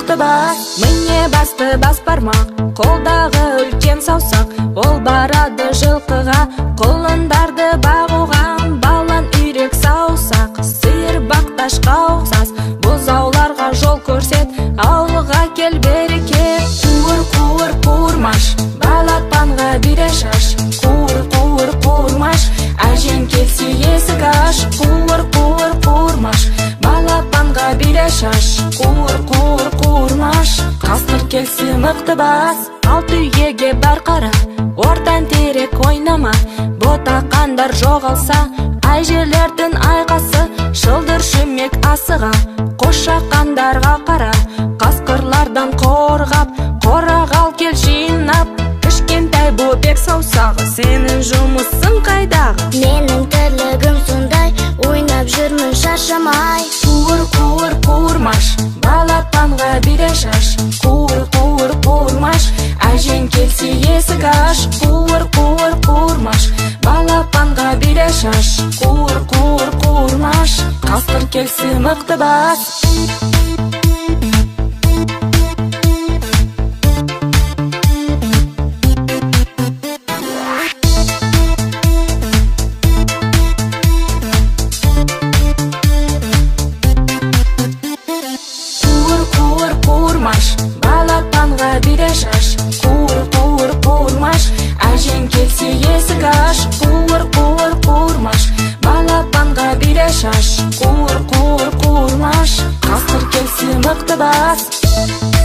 мықты бас. Міне басты бас бармақ, қолдағы үлкен саусақ. Ол барады жылқыға, құлындарды бағуға. Балан үйрек саусақ, сиыр бақташқа ұқсас. Бұзауларға жол көрсет, ауылға кел берекет. Қуыр, қуыр, қуырмаш, балапанға бире шаш. Қуыр, қуыр, қуырмаш, әжең келсе есік аш. Қуыр, қуыр, қуырмаш, балапанға бире шаш. Қуыр, қуыр, қуырмаш, қасқыр келсе мықты бас. Алты үйге бар қара, ортан терек ойнама. Ботақандар жоғалса, әжелердің айқасы. Шылдыр шүмек асыға, қошақандарға қара. Қасқырлардан қорғап, қорағал кел жинап. Кішкентай бөбек саусағы, сенің жұмысың қайдағы? Менің тірлігім сондай, ойнап жүрмін шаршамай. Қуыр, қуыр, қуырмаш, балапанға бире шаш. Қуыр, қуыр, қуырмаш, әжең келсе есік аш. Қуыр, қуыр, қуырмаш, балапанға бире шаш. Қуыр, қуыр, қуырмаш, қасқыр келсе мықты бас. Балапанға бире шаш. Қуыр, қуыр, қуырмаш, әжең келсе есік аш. Қуыр, қуыр, қуырмаш, балапанға бире шаш. Қуыр, қуыр, қуырмаш, қасқыр келсе мықты бас.